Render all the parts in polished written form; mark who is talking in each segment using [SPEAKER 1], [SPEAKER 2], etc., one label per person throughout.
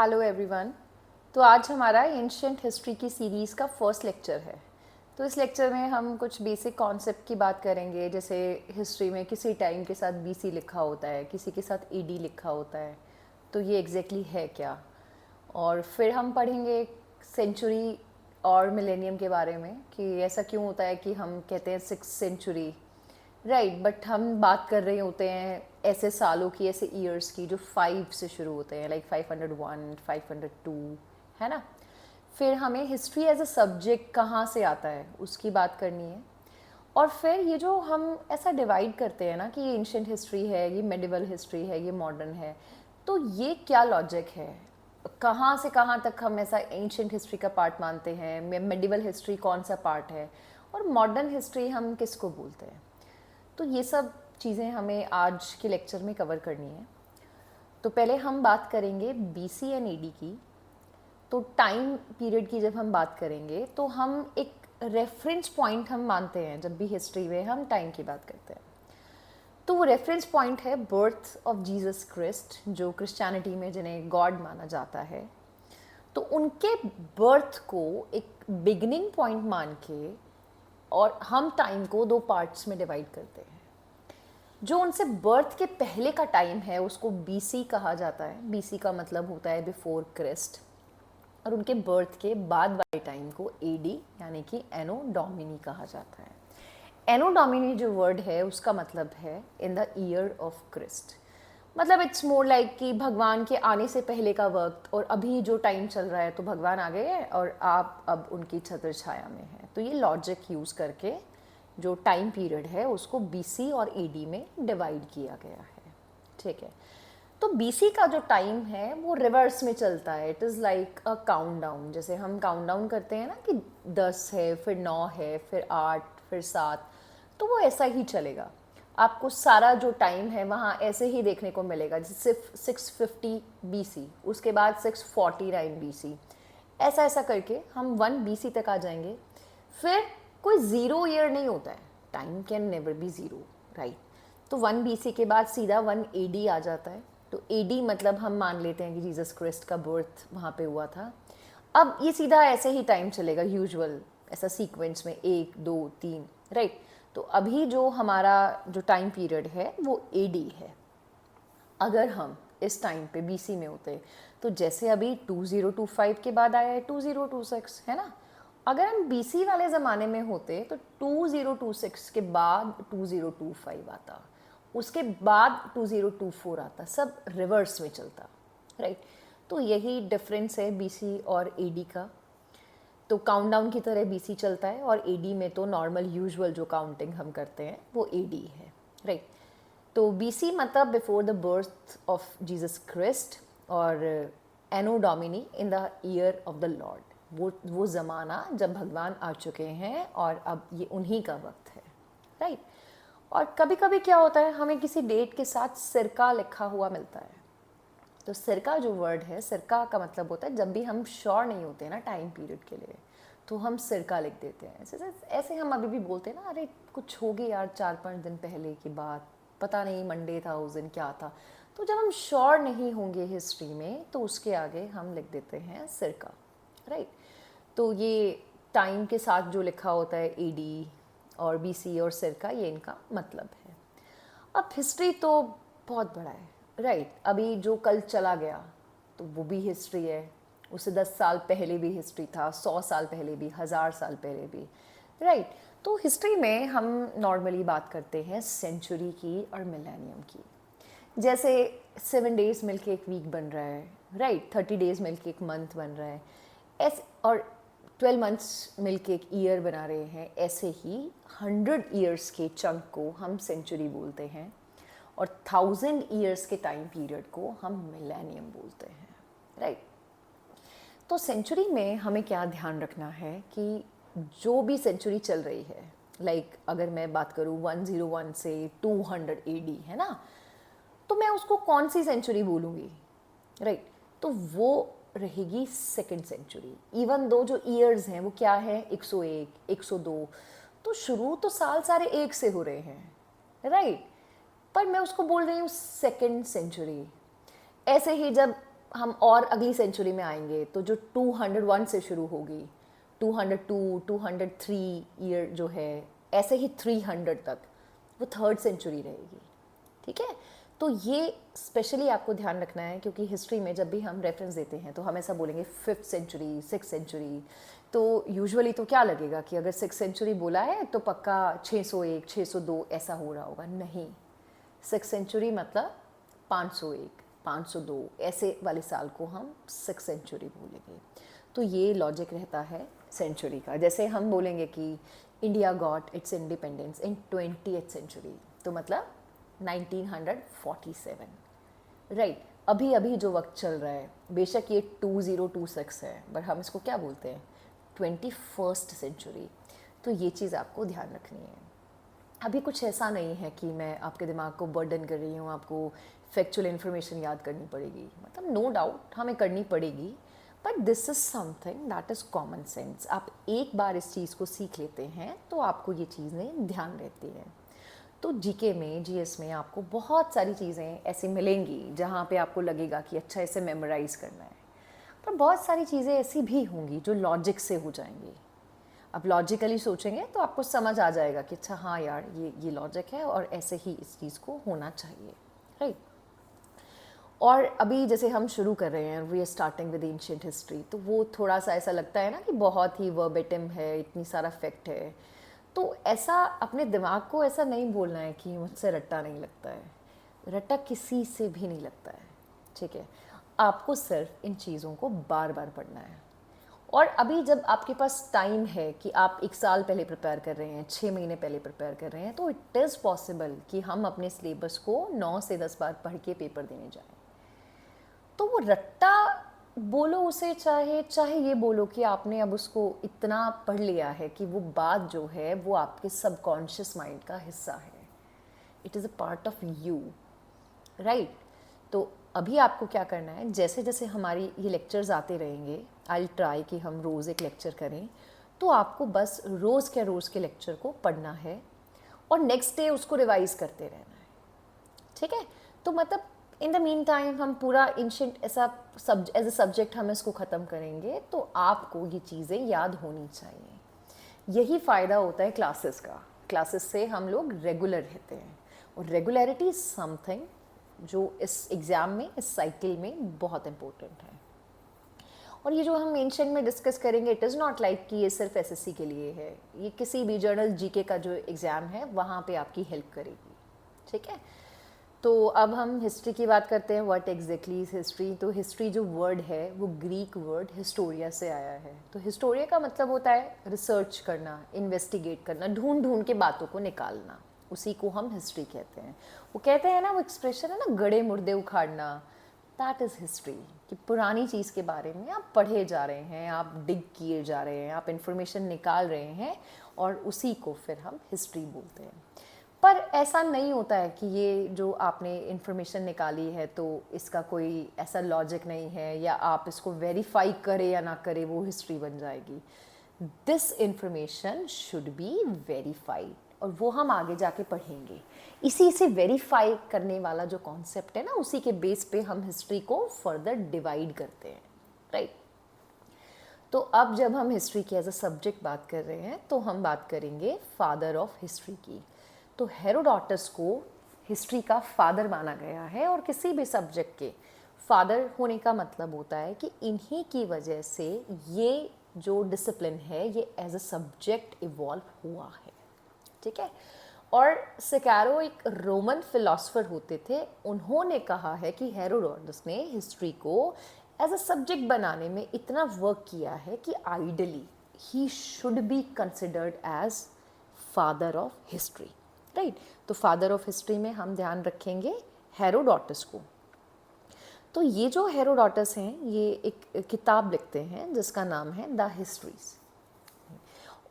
[SPEAKER 1] Hello everyone. तो आज हमारा एंशियंट हिस्ट्री की सीरीज़ का फर्स्ट लेक्चर है। तो इस लेक्चर में हम कुछ बेसिक कॉन्सेप्ट की बात करेंगे, जैसे हिस्ट्री में किसी टाइम के साथ बीसी लिखा होता है, किसी के साथ एडी लिखा होता है, तो ये एग्जैक्टली है क्या। और फिर हम पढ़ेंगे सेंचुरी और मिलेनियम के बारे में कि ऐसा क्यों होता है कि हम कहते हैं 6th सेंचुरी, राइट, बट हम बात कर रहे होते हैं ऐसे सालों की, ऐसे ईयर्स की जो 5 से शुरू होते हैं, लाइक 501, 502, है ना। फिर हमें हिस्ट्री एज अ सब्जेक्ट कहाँ से आता है उसकी बात करनी है। और फिर ये जो हम ऐसा डिवाइड करते हैं ना कि ये एंशियंट हिस्ट्री है, ये मेडिवल हिस्ट्री है, ये मॉडर्न है, तो ये क्या लॉजिक है, कहाँ से कहाँ तक हम ऐसा एंशियंट हिस्ट्री का पार्ट मानते हैं, मेडिवल हिस्ट्री कौन सा पार्ट है, और मॉडर्न हिस्ट्री हम किसको बोलते हैं। तो ये सब चीज़ें हमें आज के लेक्चर में कवर करनी है। तो पहले हम बात करेंगे बीसी एंड एडी की। तो टाइम पीरियड की जब हम बात करेंगे तो हम एक रेफरेंस पॉइंट हम मानते हैं, जब भी हिस्ट्री में हम टाइम की बात करते हैं। तो वो रेफरेंस पॉइंट है बर्थ ऑफ जीसस क्रिस्ट, जो क्रिश्चियनिटी में जिन्हें गॉड माना जाता है। तो उनके बर्थ को एक बिगिनिंग पॉइंट मान के और हम टाइम को दो पार्ट्स में डिवाइड करते हैं। जो उनसे बर्थ के पहले का टाइम है उसको बीसी कहा जाता है। बीसी का मतलब होता है बिफोर क्रिस्ट। और उनके बर्थ के बाद वाले टाइम को एडी यानी कि एनो डोमिनी कहा जाता है। एनो डोमिनी जो वर्ड है उसका मतलब है in the year of Christ. मतलब इट्स मोर लाइक कि भगवान के आने से पहले का वक्त, और अभी जो टाइम चल रहा है तो भगवान आ गए हैं और आप अब उनकी छत्र छाया में हैं। तो ये लॉजिक यूज़ करके जो टाइम पीरियड है उसको बीसी और एडी में डिवाइड किया गया है। ठीक है। तो बीसी का जो टाइम है वो रिवर्स में चलता है। It is like a countdown. जैसे हम काउंटडाउन करते हैं ना कि 10 है, फिर 9 है, फिर 8, फिर 7, तो वो ऐसा ही चलेगा। आपको सारा जो टाइम है वहाँ ऐसे ही देखने को मिलेगा। जैसे सिर्फ 650 बीसी, उसके बाद 649 बीसी, ऐसा ऐसा करके हम 1 बीसी तक आ जाएंगे। फिर कोई ज़ीरो ईयर नहीं होता है, time can never be zero, right. तो 1 बीसी के बाद सीधा 1 एडी आ जाता है। तो एडी मतलब हम मान लेते हैं कि जीसस क्रिस्ट का बर्थ वहाँ पे हुआ था। अब ये सीधा ऐसे ही टाइम चलेगा यूजुअल, ऐसा सीक्वेंस में 1 2 3, राइट। तो अभी जो हमारा जो टाइम पीरियड है वो एडी है। अगर हम इस टाइम पे बीसी में होते तो जैसे अभी 2025 के बाद आया है 2026, है ना। अगर हम बीसी वाले ज़माने में होते तो 2026 के बाद 2025 आता, उसके बाद 2024 आता, सब रिवर्स में चलता, राइट। तो यही डिफरेंस है बीसी और एडी का। तो काउंटडाउन की तरह बीसी चलता है और एडी में तो नॉर्मल यूजुअल जो काउंटिंग हम करते हैं वो एडी है, राइट। तो बीसी मतलब before the birth of Jesus Christ, और anno domini in the year of the lord, वो ज़माना जब भगवान आ चुके हैं और अब ये उन्हीं का वक्त है, राइट। और कभी कभी क्या होता है, हमें किसी डेट के साथ सिरका लिखा हुआ मिलता है। तो सिरका जो वर्ड है, सिरका का मतलब होता है जब भी हम श्योर नहीं होते ना टाइम पीरियड के लिए, तो हम सिरका लिख देते हैं। ऐसे ऐसे हम अभी भी बोलते हैं ना, अरे कुछ होगी यार 4-5 दिन पहले की बात, पता नहीं मंडे था उस दिन क्या था। तो जब हम श्योर नहीं होंगे हिस्ट्री में तो उसके आगे हम लिख देते हैं सिरका, राइट। तो ये टाइम के साथ जो लिखा होता है एडी और बीसी और सिरका, ये इनका मतलब है। अब हिस्ट्री तो बहुत बड़ा है, राइट। अभी जो कल चला गया तो वो भी हिस्ट्री है, उससे 10 साल पहले भी हिस्ट्री था, 100 साल पहले भी, 1000 साल पहले भी, राइट। तो हिस्ट्री में हम नॉर्मली बात करते हैं सेंचुरी की और मिलेनियम की। जैसे 7 डेज मिलके एक वीक बन रहा है, राइट। 30 डेज मिलके एक मंथ बन रहा है, ऐसे, और 12 मंथ्स मिलके एक ईयर बना रहे हैं। ऐसे ही 100 ईयर्स के चंक को हम सेंचुरी बोलते हैं, और 1000 ईयर्स के टाइम पीरियड को हम मिलेनियम बोलते हैं, राइट। तो सेंचुरी में हमें क्या ध्यान रखना है कि जो भी सेंचुरी चल रही है, लाइक अगर मैं बात करूँ 101 से 200 एडी, है ना, तो मैं उसको कौन सी सेंचुरी बोलूँगी, राइट। तो वो रहेगी 2nd सेंचुरी। इवन दो जो ईयर्स हैं वो क्या है, 101, 102, तो शुरू तो साल सारे एक से हो रहे हैं, राइट। पर मैं उसको बोल रही हूँ 2nd सेंचुरी। ऐसे ही जब हम और अगली सेंचुरी में आएंगे तो जो 201 से शुरू होगी, 202, 203 ईयर जो है, ऐसे ही 300 तक, वो थर्ड सेंचुरी रहेगी। ठीक है, तो ये स्पेशली आपको ध्यान रखना है, क्योंकि हिस्ट्री में जब भी हम रेफरेंस देते हैं तो हम ऐसा बोलेंगे 5th सेंचुरी, 6th सेंचुरी। तो यूजुअली तो क्या लगेगा कि अगर 6th सेंचुरी बोला है तो पक्का 601, 602 ऐसा हो रहा होगा। नहीं, 6th सेंचुरी मतलब 501, 502 ऐसे वाले साल को हम 6th सेंचुरी बोलेंगे। तो ये लॉजिक रहता है सेंचुरी का। जैसे हम बोलेंगे कि India got its independence in 20th century, तो मतलब 1947, राइट। अभी अभी जो वक्त चल रहा है, बेशक ये 2026 है, पर हम इसको क्या बोलते हैं, 21st सेंचुरी। तो ये चीज़ आपको ध्यान रखनी है। अभी कुछ ऐसा नहीं है कि मैं आपके दिमाग को बर्डन कर रही हूँ, आपको फैक्चुअल इन्फॉर्मेशन याद करनी पड़ेगी, मतलब नो डाउट हमें करनी पड़ेगी, but this is something that is common sense. आप एक बार इस चीज़ को सीख लेते हैं तो आपको ये चीज़ें ध्यान रहती हैं। तो जीके में, जीएस में आपको बहुत सारी चीज़ें ऐसी मिलेंगी जहाँ पे आपको लगेगा कि अच्छा इसे मेमोराइज़ करना है, पर बहुत सारी चीज़ें ऐसी भी होंगी जो लॉजिक से हो जाएंगी। अब लॉजिकली सोचेंगे तो आपको समझ आ जाएगा कि अच्छा हाँ यार, ये लॉजिक है और ऐसे ही इस चीज़ को होना चाहिए, राइट। और अभी जैसे हम शुरू कर रहे हैं, we are starting with ancient history, तो वो थोड़ा सा ऐसा लगता है ना कि बहुत ही वर्बेटिम है, इतनी सारा फैक्ट है। तो ऐसा अपने दिमाग को ऐसा नहीं बोलना है कि मुझसे रट्टा नहीं लगता है। रट्टा किसी से भी नहीं लगता है, ठीक है। आपको सिर्फ इन चीज़ों को बार बार पढ़ना है। और अभी जब आपके पास टाइम है कि आप 1 साल पहले प्रिपेयर कर रहे हैं, 6 महीने पहले प्रिपेयर कर रहे हैं, तो इट इज़ पॉसिबल कि हम अपने सिलेबस को 9 से 10 बार पढ़ के पेपर देने जाएं। तो वो रट्टा बोलो उसे, चाहे चाहे ये बोलो कि आपने अब उसको इतना पढ़ लिया है कि वो बात जो है वो आपके सबकॉन्शियस माइंड का हिस्सा है। It is a part of you, right. तो अभी आपको क्या करना है, जैसे जैसे हमारी ये लेक्चर्स आते रहेंगे, आई ट्राई कि हम रोज़ एक लेक्चर करें, तो आपको बस रोज़ के लेक्चर को पढ़ना है और नेक्स्ट डे उसको रिवाइज़ करते रहना है, ठीक है। तो मतलब इन द मीन टाइम हम पूरा एंशिएंट ऐसा एज ए सब्जेक्ट हम इसको ख़त्म करेंगे, तो आपको ये चीज़ें याद होनी चाहिए। यही फ़ायदा होता है क्लासेस का। क्लासेस से हम लोग रेगुलर रहते हैं, और रेगुलरिटी इज़ समथिंग जो इस एग्ज़ाम में, इस साइकिल में बहुत इम्पोर्टेंट है। और ये जो हम एंशिएंट में डिस्कस करेंगे, इट इज़ नॉट लाइक कि ये सिर्फ एसएससी के लिए है, ये किसी भी जनरल जीके का जो एग्ज़ाम है वहाँ पे आपकी हेल्प करेगी, ठीक है। तो अब हम हिस्ट्री की बात करते हैं। What exactly is history? तो हिस्ट्री जो वर्ड है वो ग्रीक वर्ड हिस्टोरिया से आया है। तो हिस्टोरिया का मतलब होता है रिसर्च करना, इन्वेस्टिगेट करना, ढूंढ ढूंढ के बातों को निकालना, उसी को हम हिस्ट्री कहते हैं। वो कहते हैं ना, वो एक्सप्रेशन है ना, गड़े मुर्दे उखाड़ना, दैट इज़ हिस्ट्री। कि पुरानी चीज़ के बारे में आप पढ़े जा रहे हैं, आप डिग किए जा रहे हैं, आप इन्फॉर्मेशन निकाल रहे हैं, और उसी को फिर हम हिस्ट्री बोलते हैं। पर ऐसा नहीं होता है कि ये जो आपने इन्फॉर्मेशन निकाली है तो इसका कोई ऐसा लॉजिक नहीं है, या आप इसको वेरीफाई करें या ना करें वो हिस्ट्री बन जाएगी। This information should be verified, और वो हम आगे जाके पढ़ेंगे। इसी से वेरीफाई करने वाला जो कॉन्सेप्ट है ना, उसी के बेस पे हम हिस्ट्री को फर्दर डिवाइड करते हैं, राइट। तो अब जब हम हिस्ट्री की एज अ सब्जेक्ट बात कर रहे हैं, तो हम बात करेंगे फादर ऑफ हिस्ट्री की। तो हेरोडोटस को हिस्ट्री का फादर माना गया है, और किसी भी सब्जेक्ट के फादर होने का मतलब होता है कि इन्हीं की वजह से ये जो डिसिप्लिन है ये एज अ सब्जेक्ट इवॉल्व हुआ है, ठीक है। और सिकारो एक रोमन फिलोसफर होते थे, उन्होंने कहा है कि हेरोडोटस ने हिस्ट्री को एज अ सब्जेक्ट बनाने में इतना वर्क किया है कि ideally he should be considered as father of history, right. तो फादर ऑफ हिस्ट्री में हम ध्यान रखेंगे हेरोडोटस को। तो ये जो हेरोडोटस हैं, ये एक किताब लिखते हैं जिसका नाम है द हिस्ट्रीज।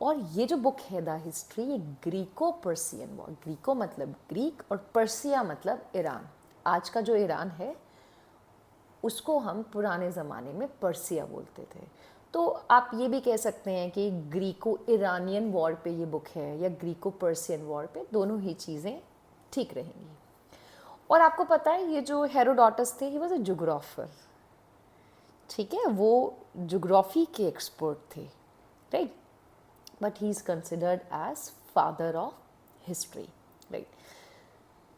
[SPEAKER 1] और ये जो बुक है द हिस्ट्री, ये ग्रीको पर्सियन वॉर, ग्रीको मतलब ग्रीक और पर्सिया मतलब ईरान। आज का जो ईरान है उसको हम पुराने ज़माने में पर्सिया बोलते थे। तो आप ये भी कह सकते हैं कि ग्रीको ईरानियन वॉर पे ये बुक है, या ग्रीको पर्सियन वॉर पे, दोनों ही चीज़ें ठीक रहेंगी। और आपको पता है ये जो हेरोडोटस थे, ही वॉज अ ज्योग्राफर, ठीक है, वो ज्योग्राफी के एक्सपर्ट थे, right, but he is considered as father of history, right.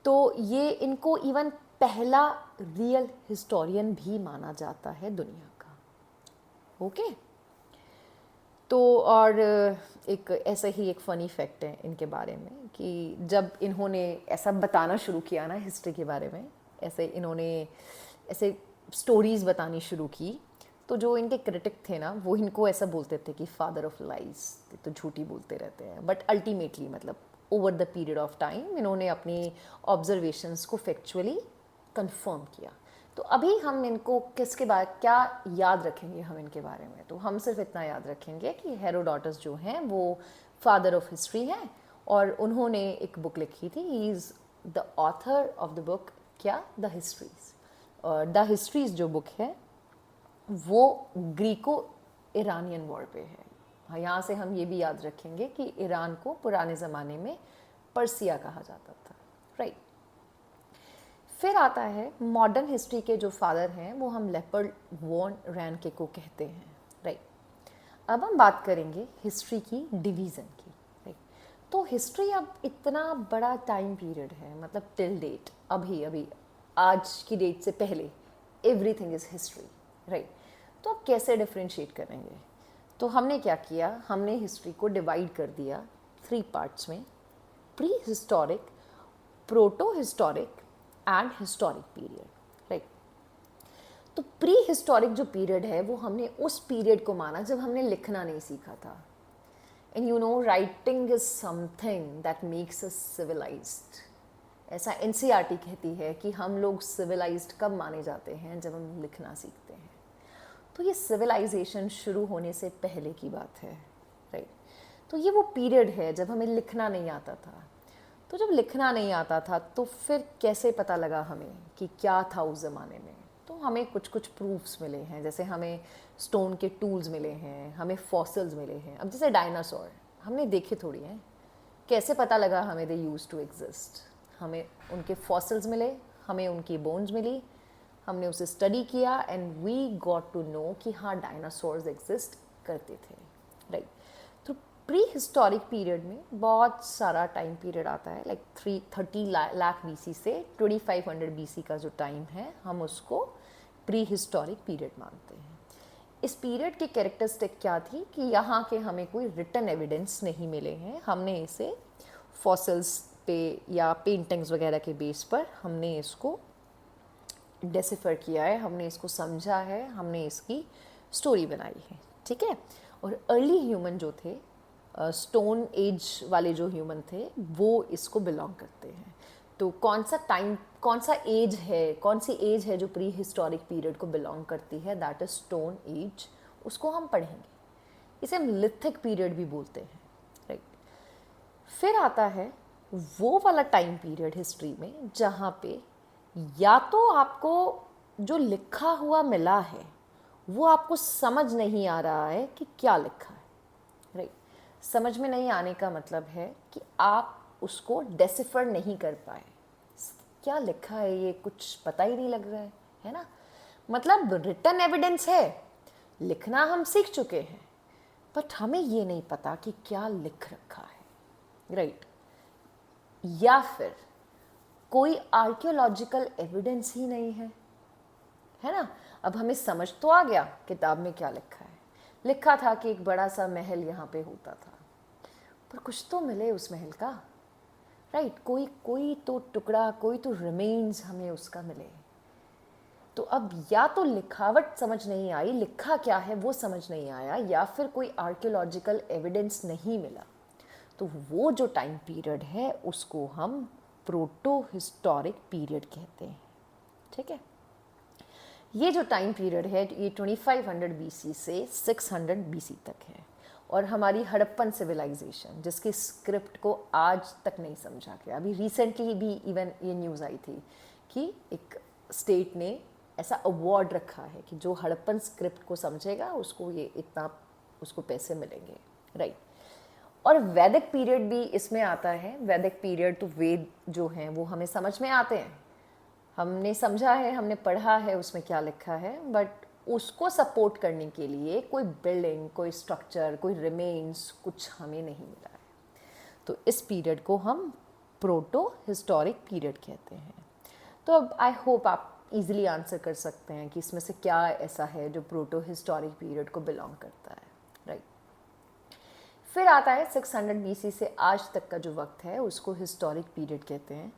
[SPEAKER 1] तो ये इनको इवन पहला रियल हिस्टोरियन भी माना जाता है दुनिया का, ओके। तो और एक ऐसा ही एक फ़नी फैक्ट है इनके बारे में कि जब इन्होंने ऐसा बताना शुरू किया ना हिस्ट्री के बारे में, ऐसे इन्होंने ऐसे स्टोरीज़ बतानी शुरू की, तो जो इनके क्रिटिक थे ना वो इनको ऐसा बोलते थे कि फादर ऑफ लाइज, तो झूठी बोलते रहते हैं। बट अल्टीमेटली मतलब over the period of time इन्होंने अपनी ऑब्जर्वेशंस को फैक्चुअली कंफर्म किया। तो अभी हम इनको किसके बारे क्या याद रखेंगे हम इनके बारे में, तो हम सिर्फ इतना याद रखेंगे कि हेरोडोटस जो हैं वो फादर ऑफ हिस्ट्री हैं, और उन्होंने एक बुक लिखी थी, he is the author of the book क्या, द हिस्ट्रीज। और द हिस्ट्रीज जो बुक है वो ग्रीको ईरानियन वॉर पे है। हाँ, यहाँ से हम ये भी याद रखेंगे कि ईरान को पुराने ज़माने में पर्सिया कहा जाता था, राइट। फिर आता है मॉडर्न हिस्ट्री के जो फादर हैं वो हम लेपर्ड वॉन रैनके को कहते हैं, राइट। अब हम बात करेंगे हिस्ट्री की डिवीज़न की, राइट। तो हिस्ट्री अब इतना बड़ा टाइम पीरियड है, मतलब टिल डेट, अभी अभी आज की डेट से पहले एवरीथिंग इज़ हिस्ट्री, राइट। तो अब कैसे डिफ्रेंशिएट करेंगे, तो हमने क्या किया, हमने हिस्ट्री को डिवाइड कर दिया 3 पार्ट्स में, pre historic, proto historic and historic period, right. तो प्री हिस्टोरिक जो पीरियड है वो हमने उस पीरियड को माना जब हमने लिखना नहीं सीखा था। And you know writing is something that makes us civilised. ऐसा एनसीईआरटी कहती है कि हम लोग सिविलाइज्ड कब माने जाते हैं, जब हम लिखना सीखते हैं। तो ये सिविलाइजेशन शुरू होने से पहले की बात है, राइट। तो ये वो पीरियड है जब हमें लिखना नहीं आता था। तो जब लिखना नहीं आता था तो फिर कैसे पता लगा हमें कि क्या था उस ज़माने में, तो हमें कुछ कुछ प्रूफ्स मिले हैं, जैसे हमें स्टोन के टूल्स मिले हैं, हमें फॉसिल्स मिले हैं। अब जैसे डायनासोर हमने देखे थोड़ी हैं, कैसे पता लगा हमें दे यूज टू एग्जिस्ट, हमें उनके फॉसिल्स मिले, हमें उनकी बोन्स मिली, हमने उसे स्टडी किया and we got to know कि हाँ डायनासोर्स एग्जिस्ट करते थे, राइट। तो प्री हिस्टोरिक पीरियड में बहुत सारा टाइम पीरियड आता है, लाइक 330 लाख बीसी से 2500 बीसी का जो टाइम है हम उसको प्री हिस्टोरिक पीरियड मानते हैं। इस पीरियड की कैरेक्टरिस्टिक क्या थी कि यहाँ के हमें कोई रिटन एविडेंस नहीं मिले हैं, हमने इसे फॉसिल्स पे या पेंटिंग्स वगैरह के बेस पर हमने इसको डेसिफर किया है, हमने इसको समझा है, हमने इसकी स्टोरी बनाई है, ठीक है। और अर्ली ह्यूमन जो थे, स्टोन एज वाले जो ह्यूमन थे, वो इसको बिलोंग करते हैं। तो कौन सा टाइम, कौन सा एज है, कौन सी एज है जो प्री हिस्टोरिक पीरियड को बिलोंग करती है, दैट इज स्टोन एज, उसको हम पढ़ेंगे। इसे हम लिथिक पीरियड भी बोलते हैं, राइट। फिर आता है वो वाला टाइम पीरियड हिस्ट्री में जहाँ पे या तो आपको जो लिखा हुआ मिला है वो आपको समझ नहीं आ रहा है कि क्या लिखा है, राइट। समझ में नहीं आने का मतलब है कि आप उसको डेसिफर नहीं कर पाए, क्या लिखा है ये कुछ पता ही नहीं लग रहा है ना। मतलब रिटन एविडेंस है, लिखना हम सीख चुके हैं, बट हमें ये नहीं पता कि क्या लिख रखा है, राइट। या फिर कोई आर्कियोलॉजिकल एविडेंस ही नहीं है ना। अब हमें समझ तो आ गया किताब में क्या लिखा है, लिखा था कि एक बड़ा सा महल यहाँ पे होता था, पर कुछ तो मिले उस महल का, राइट। कोई तो टुकड़ा, कोई तो रिमेन्स हमें उसका मिले। तो अब या तो लिखावट समझ नहीं आई, लिखा क्या है वो समझ नहीं आया, या फिर कोई आर्कियोलॉजिकल एविडेंस नहीं मिला। तो वो जो टाइम पीरियड है उसको हम प्रोटो हिस्टोरिक पीरियड कहते हैं, ठीक है। ये जो टाइम पीरियड है ये 2500 बीसी से 600 बीसी तक है, और हमारी हड़प्पन सिविलाइजेशन जिसकी स्क्रिप्ट को आज तक नहीं समझा गया। अभी रिसेंटली भी इवन ये न्यूज़ आई थी कि एक स्टेट ने ऐसा अवार्ड रखा है कि जो हड़प्पन स्क्रिप्ट को समझेगा उसको ये इतना उसको पैसे मिलेंगे, राइट। और वैदिक पीरियड भी इसमें आता है। वैदिक पीरियड तो वेद जो हैं वो हमें समझ में आते हैं, हमने समझा है, हमने पढ़ा है उसमें क्या लिखा है, बट उसको सपोर्ट करने के लिए कोई बिल्डिंग, कोई स्ट्रक्चर, कोई रिमेन्स कुछ हमें नहीं मिला है। तो इस पीरियड को हम प्रोटो हिस्टोरिक पीरियड कहते हैं। तो अब आई होप आप इजीली आंसर कर सकते हैं कि इसमें से क्या ऐसा है जो प्रोटो हिस्टोरिक पीरियड को बिलोंग करता है, राइट। फिर आता है 600 बीसी से आज तक का जो वक्त है उसको हिस्टोरिक पीरियड कहते हैं।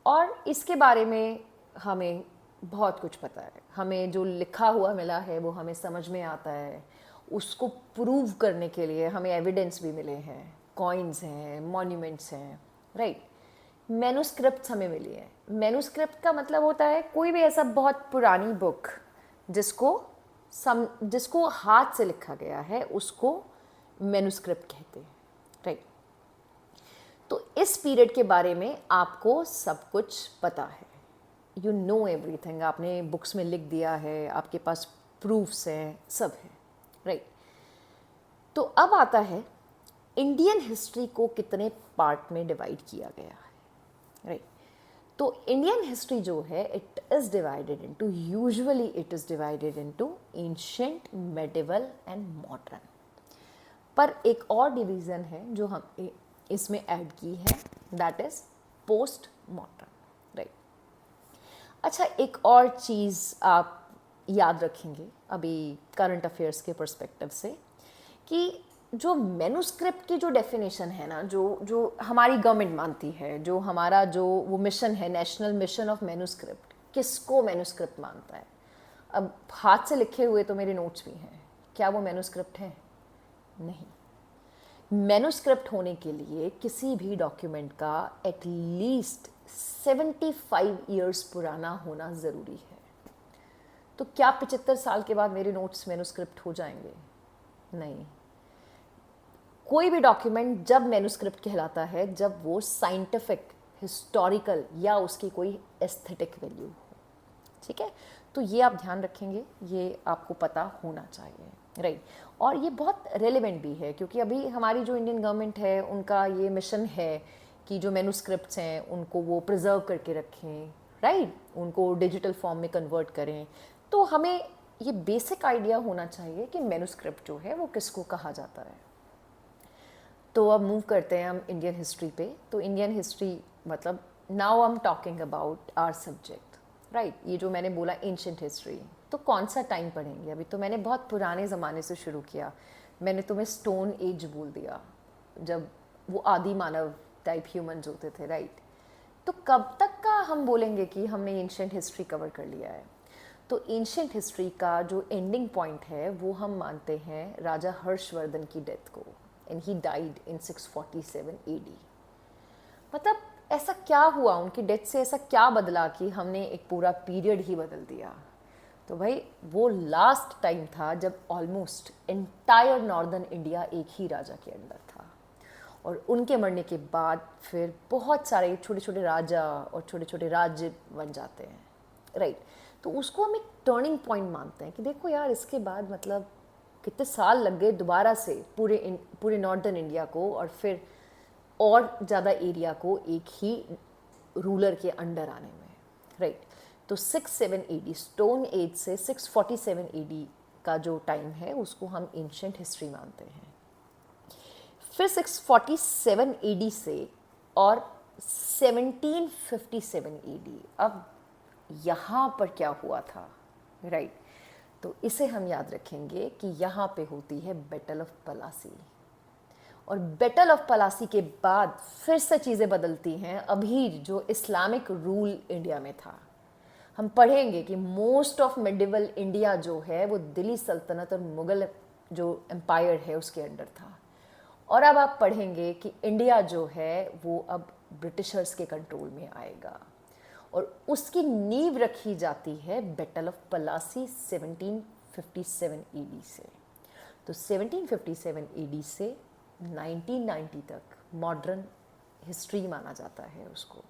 [SPEAKER 1] और इसके बारे में हमें बहुत कुछ पता है, हमें जो लिखा हुआ मिला है वो हमें समझ में आता है। उसको प्रूव करने के लिए हमें एविडेंस भी मिले हैं, कॉइन्स हैं, मॉन्यूमेंट्स हैं, राइट। मैन्युस्क्रिप्ट्स हमें मिली है। मैन्युस्क्रिप्ट का मतलब होता है कोई भी ऐसा बहुत पुरानी बुक जिसको हाथ से लिखा गया है उसको मैन्युस्क्रिप्ट कहते हैं, राइट। तो इस पीरियड के बारे में आपको सब कुछ पता है, यू नो एवरीथिंग, आपने बुक्स में लिख दिया है, आपके पास प्रूफ्स हैं, सब है, राइट। तो अब आता है इंडियन हिस्ट्री को कितने पार्ट में डिवाइड किया गया है, राइट। तो इंडियन हिस्ट्री जो है it is divided into, usually it is divided into ancient, medieval and modern. पर एक और डिवीज़न है जो हम इसमें ऐड की है, that is post modern, right. अच्छा, एक और चीज़ आप याद रखेंगे अभी करंट अफेयर्स के पर्सपेक्टिव से, कि जो मैन्युस्क्रिप्ट की जो डेफिनेशन है ना, जो हमारी गवर्नमेंट मानती है, जो हमारा जो वो मिशन है, नेशनल मिशन ऑफ मैन्युस्क्रिप्ट, किसको मैन्युस्क्रिप्ट मानता है। अब हाथ से लिखे हुए तो मेरे नोट्स भी हैं, क्या वो मैन्युस्क्रिप्ट है? नहीं। मैन्युस्क्रिप्ट होने के लिए किसी भी डॉक्यूमेंट का एटलीस्ट 75 ईयर्स पुराना होना ज़रूरी है। तो क्या 75 साल के बाद मेरे नोट्स मैन्युस्क्रिप्ट हो जाएंगे? नहीं। कोई भी डॉक्यूमेंट जब मैन्युस्क्रिप्ट कहलाता है जब वो साइंटिफिक, हिस्टोरिकल या उसकी कोई एस्थेटिक वैल्यू हो, ठीक है। तो ये आप ध्यान रखेंगे, ये आपको पता होना चाहिए, राइट। और ये बहुत रेलेवेंट भी है क्योंकि अभी हमारी जो इंडियन गवर्नमेंट है उनका ये मिशन है कि जो मैन्युस्क्रिप्ट्स हैं उनको वो प्रिजर्व करके रखें, राइट, उनको डिजिटल फॉर्म में कन्वर्ट करें। तो हमें ये बेसिक आइडिया होना चाहिए कि मैन्युस्क्रिप्ट जो है वो किसको कहा जाता है। तो अब मूव करते हैं हम इंडियन हिस्ट्री पे। तो इंडियन हिस्ट्री मतलब now I am talking about our subject, right. ये जो मैंने बोला एंशिएंट हिस्ट्री, तो कौन सा टाइम पढ़ेंगे? अभी तो मैंने बहुत पुराने ज़माने से शुरू किया, मैंने तुम्हें स्टोन एज बोल दिया, जब वो आदि मानव टाइप ह्यूमंस होते थे, राइट। तो कब तक का हम बोलेंगे कि हमने एंशिएंट हिस्ट्री कवर कर लिया है? तो एंशिएंट हिस्ट्री का जो एंडिंग पॉइंट है वो हम मानते हैं राजा हर्षवर्धन की डेथ को, and he died in 647 AD। मतलब ऐसा क्या हुआ, उनकी डेथ से ऐसा क्या बदला कि हमने एक पूरा पीरियड ही बदल दिया? तो भाई वो लास्ट टाइम था जब ऑलमोस्ट एंटायर नॉर्दर्न इंडिया एक ही राजा के अंडर था, और उनके मरने के बाद फिर बहुत सारे छोटे छोटे राजा और छोटे छोटे राज्य बन जाते हैं, राइट। तो उसको हम एक टर्निंग पॉइंट मानते हैं कि देखो यार, इसके बाद मतलब कितने साल लग गए दोबारा से पूरे नॉर्दर्न इंडिया को और फिर और ज़्यादा एरिया को एक ही रूलर के अंडर आने में, राइट। तो 67 AD, स्टोन एज से 647 AD का जो टाइम है उसको हम एंशिएंट हिस्ट्री मानते हैं। फिर 647 AD से और 1757 AD, अब यहाँ पर क्या हुआ था, राइट। तो इसे हम याद रखेंगे कि यहाँ पे होती है बैटल ऑफ पलासी, और बैटल ऑफ पलासी के बाद फिर से चीज़ें बदलती हैं। अभी जो इस्लामिक रूल इंडिया में था, हम पढ़ेंगे कि मोस्ट ऑफ मेडिवल इंडिया जो है वो दिल्ली सल्तनत और मुग़ल जो एम्पायर है उसके अंडर था। और अब आप पढ़ेंगे कि इंडिया जो है वो अब ब्रिटिशर्स के कंट्रोल में आएगा, और उसकी नींव रखी जाती है बैटल ऑफ पलासी 1757 AD से। तो 1757 AD से 1990 तक मॉडर्न हिस्ट्री माना जाता है उसको,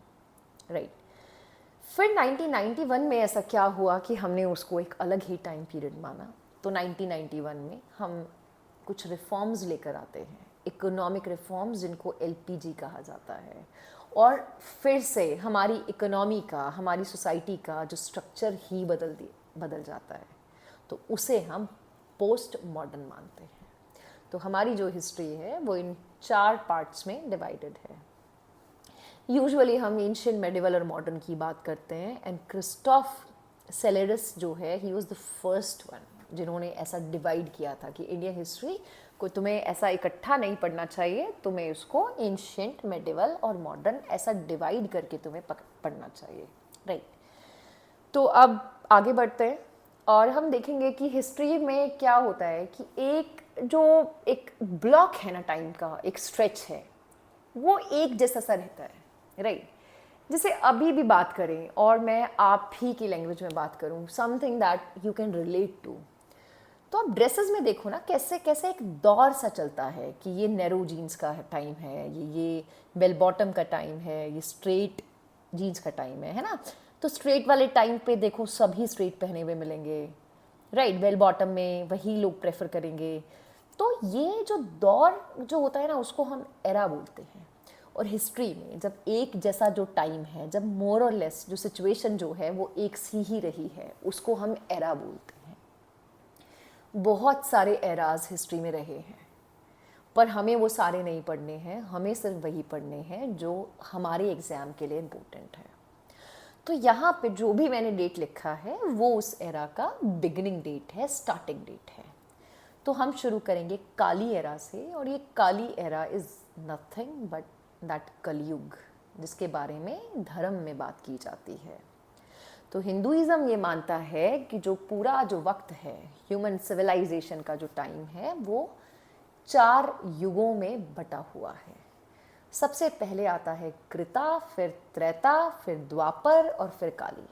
[SPEAKER 1] राइट। फिर 1991 में ऐसा क्या हुआ कि हमने उसको एक अलग ही टाइम पीरियड माना। तो 1991 में हम कुछ रिफॉर्म्स लेकर आते हैं, इकोनॉमिक रिफॉर्म्स जिनको LPG कहा जाता है, और फिर से हमारी इकोनॉमी का, हमारी सोसाइटी का जो स्ट्रक्चर ही बदल जाता है। तो उसे हम पोस्ट मॉडर्न मानते हैं। तो हमारी जो हिस्ट्री है वो इन 4 पार्ट्स में डिवाइडेड है। यूजुअली हम एंशियंट, मेडिवल और मॉडर्न की बात करते हैं, एंड क्रिस्टोफ सेलेरस जो है, he was the first one जिन्होंने ऐसा डिवाइड किया था कि इंडियन हिस्ट्री को तुम्हें ऐसा इकट्ठा नहीं पढ़ना चाहिए, तुम्हें उसको एंशियंट, मेडिवल और मॉडर्न ऐसा डिवाइड करके तुम्हें पढ़ना चाहिए, राइट। तो अब आगे बढ़ते हैं और हम देखेंगे कि हिस्ट्री में क्या होता है कि एक ब्लॉक है ना टाइम का, एक स्ट्रेच है, वो एक जैसा सा रहता है, राइट। जैसे अभी भी बात करें और मैं आप ही की लैंग्वेज में बात करूं, something that you can relate to, तो आप ड्रेसेस में देखो ना कैसे कैसे एक दौर सा चलता है कि ये नैरो जीन्स का टाइम है, ये बेल बॉटम का टाइम है, ये स्ट्रेट जीन्स का टाइम है ना। तो स्ट्रेट वाले टाइम पे देखो सभी स्ट्रेट पहने हुए मिलेंगे, राइट। बेल बॉटम में वही लोग प्रेफर करेंगे। तो ये जो दौर जो होता है ना, उसको हम एरा बोलते हैं। और हिस्ट्री में जब एक जैसा जो टाइम है, जब मोर और लेस जो सिचुएशन जो है वो एक सी ही रही है, उसको हम एरा बोलते हैं। बहुत एराज एराज हिस्ट्री में रहे हैं, पर हमें वो सारे नहीं पढ़ने हैं, हमें सिर्फ वही पढ़ने हैं जो हमारे एग्ज़ाम के लिए इम्पोर्टेंट है। तो यहाँ पे जो भी मैंने डेट लिखा है वो उस एरा का बिगिनिंग डेट है, स्टार्टिंग डेट है। तो हम शुरू करेंगे काली एरा से, और ये Kali era is nothing but that Kalyug, जिसके बारे में धर्म में बात की जाती है। तो हिंदुइज़्म ये मानता है कि जो पूरा जो वक्त है ह्यूमन सिविलाइजेशन का जो टाइम है वो 4 युगों में बटा हुआ है। सबसे पहले आता है कृता, फिर त्रेता, फिर द्वापर और फिर काली।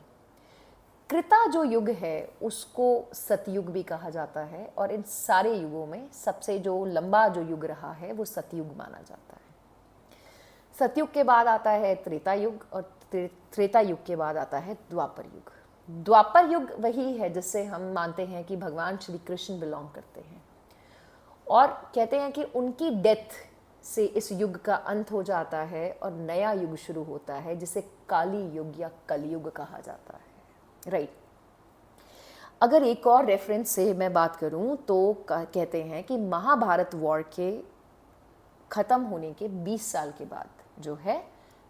[SPEAKER 1] कृता जो युग है उसको सतयुग भी कहा जाता है, और इन सारे युगों में सबसे जो लंबा जो युग रहा है वो सतयुग माना जाता है। सतयुग के बाद आता है त्रेता युग, और त्रेता युग के बाद आता है द्वापर युग। द्वापर युग वही है जिससे हम मानते हैं कि भगवान श्री कृष्ण बिलोंग करते हैं, और कहते हैं कि उनकी डेथ से इस युग का अंत हो जाता है और नया युग शुरू होता है, जिसे काली युग या कलयुग कहा जाता है, राइट। अगर एक और रेफरेंस से मैं बात करूं तो कहते हैं कि महाभारत वॉर के ख़त्म होने के 20 साल के बाद जो है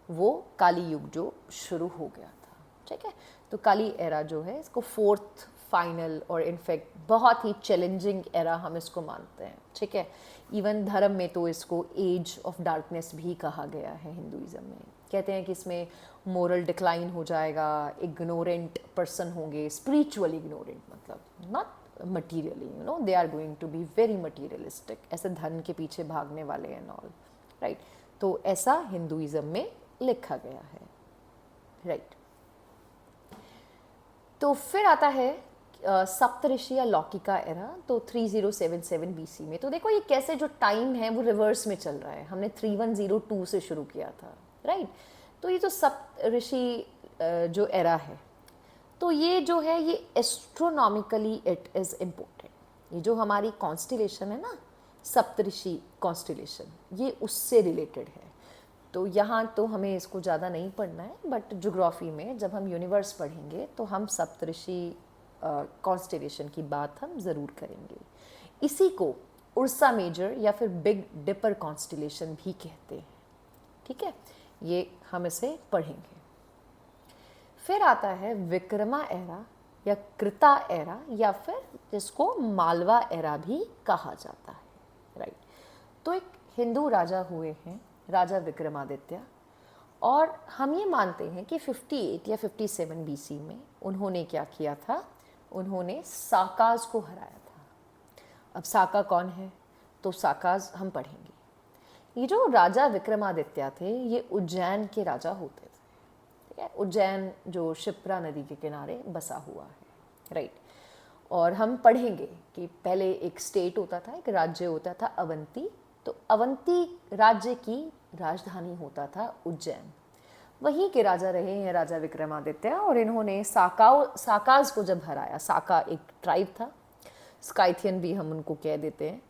[SPEAKER 1] वो काली युग जो शुरू हो गया था, ठीक है। तो काली एरा जो है इसको 4th फाइनल और इनफैक्ट बहुत ही चैलेंजिंग एरा हम इसको मानते हैं, ठीक है। इवन धर्म में तो इसको एज ऑफ डार्कनेस भी कहा गया है हिंदुइज़्म में। कहते हैं कि इसमें मोरल डिक्लाइन हो जाएगा, इग्नोरेंट पर्सन होंगे, स्पिरिचुअली इग्नोरेंट, मतलब not materially, they are going to be very materialistic, ऐसे धन के पीछे भागने वाले एंड ऑल, राइट। तो ऐसा हिंदुइज़्म में लिखा गया है, राइट। तो फिर आता है सप्तऋषि या लौकिका एरा, तो 3077 बीसी में। तो देखो ये कैसे जो टाइम है वो रिवर्स में चल रहा है, हमने 3102 से शुरू किया था, राइट। तो ये जो सप्तऋषि जो एरा है, तो ये जो है ये एस्ट्रोनॉमिकली इट इज़ इम्पोर्टेंट। ये जो हमारी कॉन्स्टिलेशन है ना, सप्तऋषि कॉन्स्टिलेशन, ये उससे रिलेटेड है। तो यहाँ तो हमें इसको ज़्यादा नहीं पढ़ना है, बट ज्योग्राफी में जब हम यूनिवर्स पढ़ेंगे तो हम सप्तऋषि कॉन्स्टिलेशन की बात हम ज़रूर करेंगे। इसी को उर्सा मेजर या फिर बिग डिपर कॉन्स्टिलेशन भी कहते हैं, ठीक है। ये हम इसे पढ़ेंगे। फिर आता है विक्रमा एरा या कृता एरा, या फिर जिसको मालवा एरा भी कहा जाता है, राइट। तो एक हिंदू राजा हुए हैं, राजा विक्रमादित्य, और हम ये मानते हैं कि 58 या 57 बीसी में उन्होंने क्या किया था, उन्होंने साकाज को हराया था। अब साका कौन है, तो साकाज हम पढ़ेंगे। ये जो राजा विक्रमादित्य थे ये उज्जैन के राजा होते थे, ठीक है। उज्जैन जो शिप्रा नदी के किनारे बसा हुआ है, राइट। और हम पढ़ेंगे कि पहले एक स्टेट होता था, एक राज्य होता था अवंती। तो अवंती राज्य की राजधानी होता था उज्जैन। वहीं के राजा रहे हैं राजा विक्रमादित्य, और इन्होंने साकाज को जब हराया, साका एक ट्राइब था, स्काइथियन भी हम उनको कह देते हैं,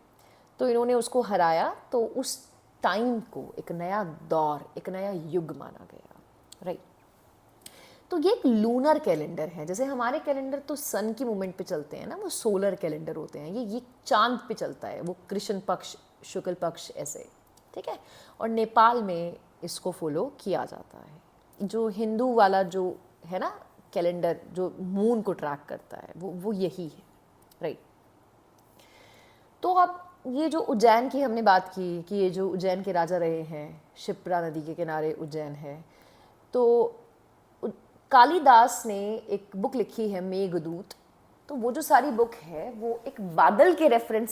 [SPEAKER 1] तो इन्होंने उसको हराया। तो उस टाइम को एक नया दौर, एक नया युग माना गया, राइट। तो ये एक लूनर कैलेंडर है। जैसे हमारे कैलेंडर तो सन की मूवमेंट पे चलते हैं ना, वो सोलर कैलेंडर होते हैं। ये चांद पे चलता है, वो कृष्ण पक्ष शुक्ल पक्ष ऐसे, ठीक है। और नेपाल में इसको फॉलो किया जाता है। जो हिंदू वाला जो है ना कैलेंडर, जो मून को ट्रैक करता है, वो यही है, राइट। तो अब ये जो उज्जैन की हमने बात की कि ये जो उज्जैन के राजा रहे हैं, शिप्रा नदी के किनारे उज्जैन है, तो कालिदास ने एक बुक लिखी है मेघदूत। तो वो जो सारी बुक है वो एक बादल के रेफरेंस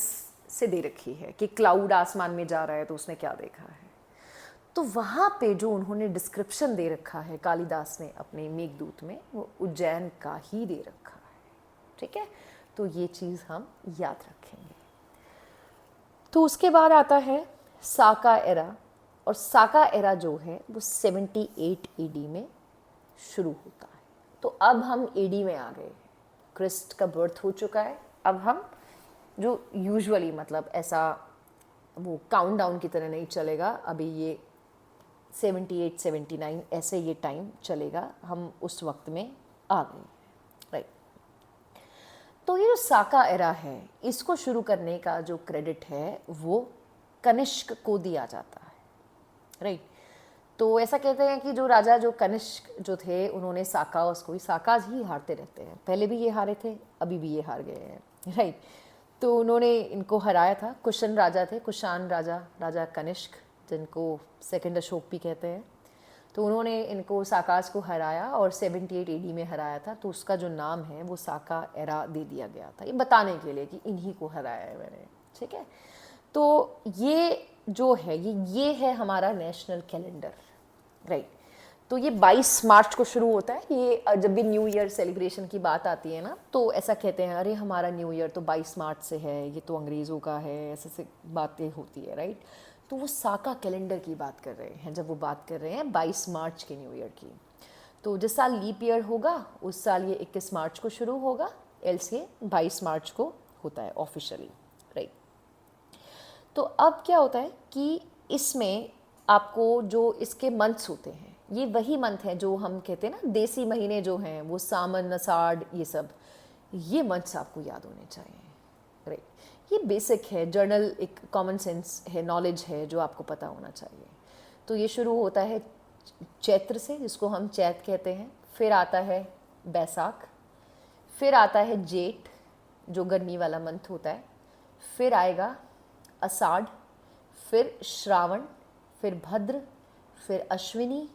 [SPEAKER 1] से दे रखी है कि क्लाउड आसमान में जा रहा है तो उसने क्या देखा है। तो वहाँ पे जो उन्होंने डिस्क्रिप्शन दे रखा है कालिदास ने अपने मेघदूत में, वो उज्जैन का ही दे रखा है, ठीक है। तो ये चीज़ हम याद रखेंगे। तो उसके बाद आता है साका एरा, और साका एरा जो है वो 78 एडी में शुरू होता है। तो अब हम एडी में आ गए, क्रिस्ट का बर्थ हो चुका है। अब हम जो यूजुअली मतलब ऐसा वो काउंटडाउन की तरह नहीं चलेगा, अभी ये 78 79 ऐसे ये टाइम चलेगा, हम उस वक्त में आ गए, राइट। तो ये जो साका एरा है, इसको शुरू करने का जो क्रेडिट है वो कनिष्क को दिया जाता है, राइट। तो ऐसा कहते हैं कि जो राजा जो कनिष्क जो थे, उन्होंने साकास को, साकाज ही हारते रहते हैं, पहले भी ये हारे थे, अभी भी ये हार गए हैं, राइट। तो उन्होंने इनको हराया था। कुशन राजा थे, कुशान राजा, राजा कनिष्क, जिनको सेकंड अशोक भी कहते हैं। तो उन्होंने इनको साकाज को हराया और 78 एडी में हराया था। तो उसका जो नाम है वो साका एरा दे दिया गया था, ये बताने के लिए कि इन्हीं को हराया है मैंने, ठीक है। तो ये जो है ये है हमारा नेशनल कैलेंडर, राइट। तो ये 22 मार्च को शुरू होता है। ये जब भी न्यू ईयर सेलिब्रेशन की बात आती है ना, तो ऐसा कहते हैं अरे हमारा न्यू ईयर तो 22 मार्च से है, ये तो अंग्रेज़ों का है, ऐसे बातें होती है, राइट। तो वो साका कैलेंडर की बात कर रहे हैं जब वो बात कर रहे हैं 22 मार्च के न्यू ईयर की। तो जिस साल लीप ईयर होगा उस साल ये 21 मार्च को शुरू होगा, एल्स ये 22 मार्च को होता है ऑफिशियली, राइट। तो अब क्या होता है कि इसमें आपको जो इसके मंथ्स होते हैं, ये वही मंथ हैं जो हम कहते हैं ना देसी महीने जो हैं, वो सावन, अषाढ़, ये सब, ये मंथ्स आपको याद होने चाहिए, राइट। ये बेसिक है, जर्नल एक कॉमन सेंस है, नॉलेज है जो आपको पता होना चाहिए। तो ये शुरू होता है चैत्र से, जिसको हम चैत कहते हैं। फिर आता है बैसाख, फिर आता है जेठ जो गर्मी वाला मंथ होता है, फिर आएगा आषाढ़, फिर श्रावण, फिर भद्र, फिर अश्विनी,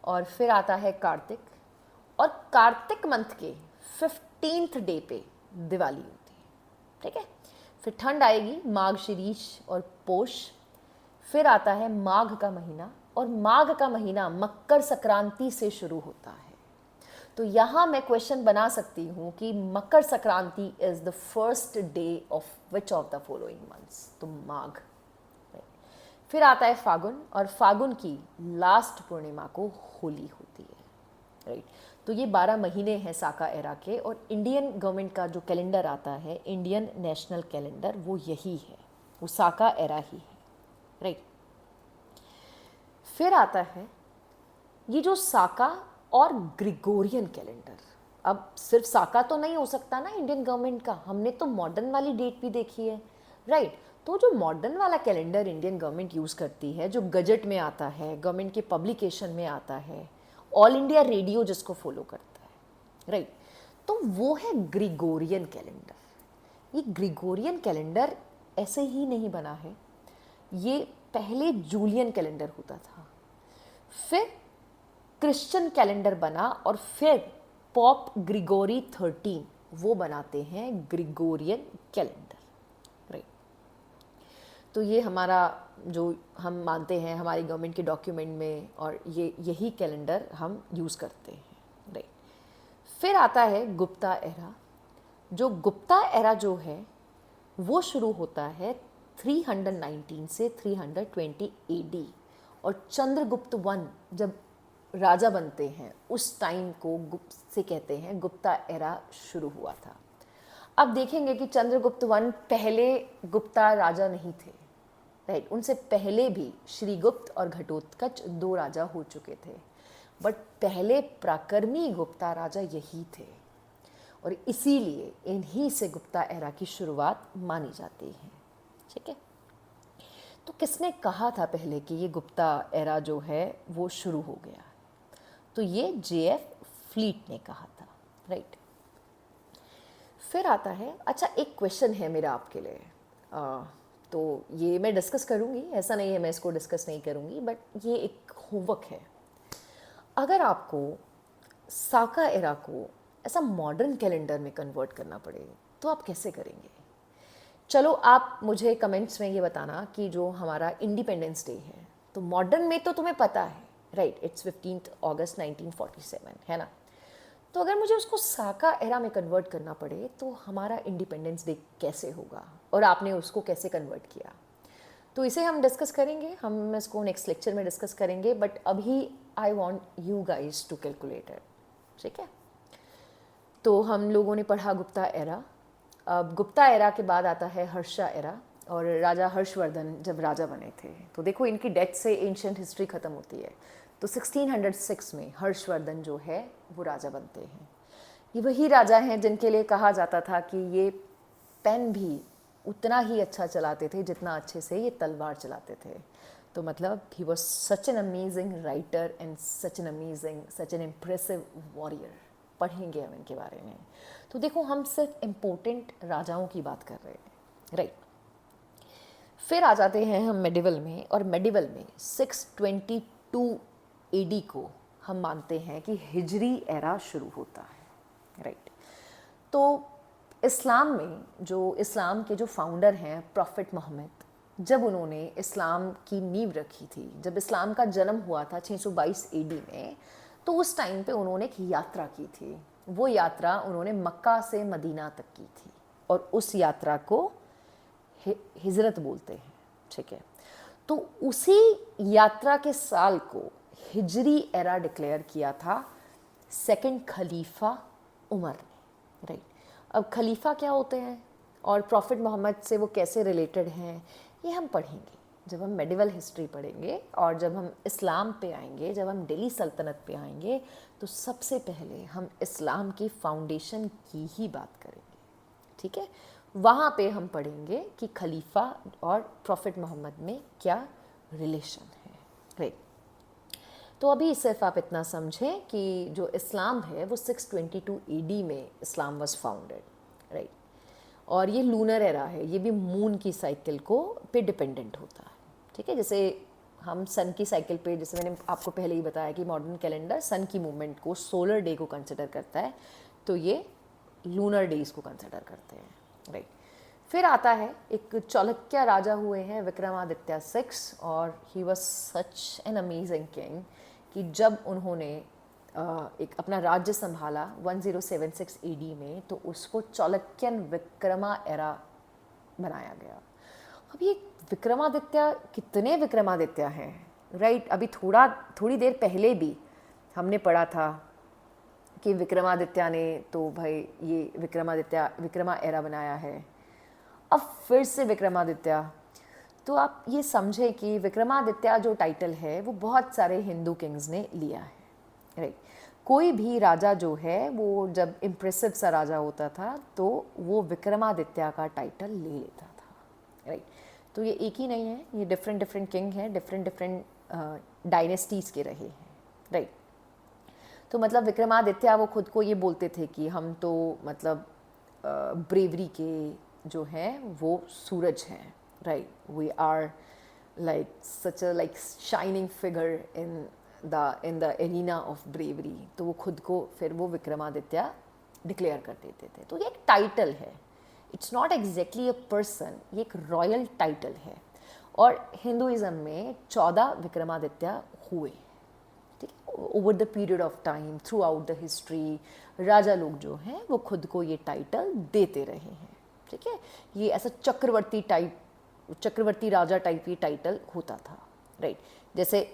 [SPEAKER 1] और फिर आता है कार्तिक। और कार्तिक मंथ के 15th डे पे दिवाली होती है, ठीक है। फिर ठंड आएगी माघ, शीरीष और पोष। फिर आता है माघ का महीना, और माघ का महीना मकर संक्रांति से शुरू होता है। तो यहाँ मैं क्वेश्चन बना सकती हूँ कि Makar Sankranti is the first day of which of the following months, तो माघ। फिर आता है फागुन, और फागुन की लास्ट पूर्णिमा को होली होती है, राइट। तो ये 12 महीने हैं साका एरा के। और इंडियन गवर्नमेंट का जो कैलेंडर आता है, इंडियन नेशनल कैलेंडर, वो यही है, वो साका एरा ही है, राइट। फिर आता है ये जो साका और ग्रिगोरियन कैलेंडर। अब सिर्फ साका तो नहीं हो सकता ना इंडियन गवर्नमेंट का, हमने तो मॉडर्न वाली डेट भी देखी है, राइट। तो जो मॉडर्न वाला कैलेंडर इंडियन गवर्नमेंट यूज़ करती है, जो गजट में आता है, गवर्नमेंट के पब्लिकेशन में आता है, ऑल इंडिया रेडियो जिसको फॉलो करता है, राइट, तो वो है ग्रिगोरियन कैलेंडर। ये ग्रिगोरियन कैलेंडर ऐसे ही नहीं बना है, ये पहले जूलियन कैलेंडर होता था, फिर क्रिश्चियन कैलेंडर बना, और फिर पॉप ग्रिगोरी 13 वो बनाते हैं ग्रिगोरियन कैलेंडर, राइट। तो ये हमारा जो हम मानते हैं हमारी गवर्नमेंट के डॉक्यूमेंट में, और ये यही कैलेंडर हम यूज़ करते हैं, राइट। फिर आता है गुप्ता एरा। जो गुप्ता एरा जो है वो शुरू होता है 319 से 320 AD, और चंद्रगुप्त वन जब राजा बनते हैं उस टाइम को गुप्त से कहते हैं गुप्ता एरा शुरू हुआ था। अब देखेंगे कि चंद्रगुप्त वन पहले गुप्ता राजा नहीं थे, राइट। उनसे पहले भी श्रीगुप्त और घटोत्कच 2 राजा हो चुके थे। बट पहले पराक्रमी गुप्ता राजा यही थे और इसीलिए इन्हीं से गुप्ता एरा की शुरुआत मानी जाती है। ठीक है, तो किसने कहा था पहले कि ये गुप्ता एरा जो है वो शुरू हो गया? तो ये JF फ्लीट ने कहा था, राइट। फिर आता है, अच्छा एक क्वेश्चन है मेरा आपके लिए, तो ये मैं डिस्कस करूँगी, ऐसा नहीं है मैं इसको डिस्कस नहीं करूँगी, बट ये एक होमवर्क है। अगर आपको साका एरा को ऐसा मॉडर्न कैलेंडर में कन्वर्ट करना पड़े तो आप कैसे करेंगे? चलो आप मुझे कमेंट्स में ये बताना कि जो हमारा इंडिपेंडेंस डे है तो मॉडर्न में तो तुम्हें पता है, राइट, इट्स 15 अगस्त 1947, है ना। तो अगर मुझे उसको साका एरा में कन्वर्ट करना पड़े तो हमारा इंडिपेंडेंस डे कैसे होगा और आपने उसको कैसे कन्वर्ट किया, तो इसे हम डिस्कस करेंगे, हम इसको नेक्स्ट लेक्चर में डिस्कस करेंगे। बट अभी I want you guys to calculate it, ठीक है। तो हम लोगों ने पढ़ा गुप्ता एरा। अब गुप्ता एरा के बाद आता है हर्षा एरा, और राजा हर्षवर्धन जब राजा बने थे तो देखो इनकी डेथ से एंशिएंट हिस्ट्री ख़त्म होती है। तो 1606 में हर्षवर्धन जो है वो राजा बनते हैं। ये वही राजा हैं जिनके लिए कहा जाता था कि ये पेन भी उतना ही अच्छा चलाते थे जितना अच्छे से ये तलवार चलाते थे। तो मतलब he was such an amazing writer and such an impressive warrior. पढ़ेंगे हम इनके बारे में। तो देखो हम सिर्फ इम्पोर्टेंट राजाओं की बात कर रहे हैं, राइट। फिर आ जाते हैं हम मेडिवल में, और मेडिवल में 622 AD को हम मानते हैं कि हिजरी एरा शुरू होता है, राइट। तो इस्लाम में जो इस्लाम के जो फाउंडर हैं प्रॉफिट मोहम्मद, जब उन्होंने इस्लाम की नींव रखी थी, जब इस्लाम का जन्म हुआ था 622 AD में, तो उस टाइम पे उन्होंने एक यात्रा की थी। वो यात्रा उन्होंने मक्का से मदीना तक की थी और उस यात्रा को हिजरत बोलते हैं, ठीक है। तो उसी यात्रा के साल को हिजरी एरा डिक्लेयर किया था सेकंड खलीफा उमर ने, राइट। अब खलीफा क्या होते हैं और प्रॉफिट मोहम्मद से वो कैसे रिलेटेड हैं, ये हम पढ़ेंगे जब हम मेडिवल हिस्ट्री पढ़ेंगे। और जब हम इस्लाम पे आएंगे, जब हम दिल्ली सल्तनत पे आएंगे, तो सबसे पहले हम इस्लाम की फाउंडेशन की ही बात करेंगे, ठीक है। वहाँ पे हम पढ़ेंगे कि खलीफा और प्रॉफिट मोहम्मद में क्या रिलेशन है, राइट। तो अभी सिर्फ आप इतना समझें कि जो इस्लाम है वो 622 AD में इस्लाम वाज फाउंडेड, राइट। और ये लूनर एरा है, ये भी मून की साइकिल को पे डिपेंडेंट होता है, ठीक है। जैसे हम सन की साइकिल पे, जैसे मैंने आपको पहले ही बताया कि मॉडर्न कैलेंडर सन की मूवमेंट को, सोलर डे को कंसिडर करता है, तो ये लूनर डेज को कंसिडर करते हैं, राइट। फिर आता है एक चाणक्य राजा हुए हैं विक्रमादित्य 6, और he was such an amazing king कि जब उन्होंने एक अपना राज्य संभाला 1076 AD में, तो उसको चाणक्यन विक्रमा एरा बनाया गया। अब ये विक्रमादित्य, कितने विक्रमादित्य हैं, राइट। अभी थोड़ी देर पहले भी हमने पढ़ा था कि विक्रमादित्य ने तो भाई ये विक्रमा एरा बनाया है। अब फिर से विक्रमादित्य, तो आप ये समझें कि विक्रमादित्य जो टाइटल है वो बहुत सारे हिंदू किंग्स ने लिया है, राइट। कोई भी राजा जो है वो जब इम्प्रेसिव सा राजा होता था तो वो विक्रमादित्य का टाइटल ले लेता था, राइट। तो ये एक ही नहीं है, ये डिफरेंट किंग हैं, डिफरेंट डायनेस्टीज़ के रहे हैं, राइट। तो मतलब विक्रमादित्य वो खुद को ये बोलते थे कि हम तो मतलब ब्रेवरी के जो हैं वो सूरज हैं, right. We are like such a like shining figure in the arena of bravery. तो वो खुद को फिर वो विक्रमादित्य डिक्लेयर कर देते थे। तो ये एक टाइटल है, it's not exactly a person, ये एक रॉयल टाइटल है। और हिंदुइज्म में 14 विक्रमादित्य हुए, ठीक है, over the period of time, throughout the history. राजा लोग जो हैं वो खुद को ये टाइटल देते रहे हैं, ठीक है। ये ऐसा चक्रवर्ती राजा टाइप ये टाइटल होता था, राइट। जैसे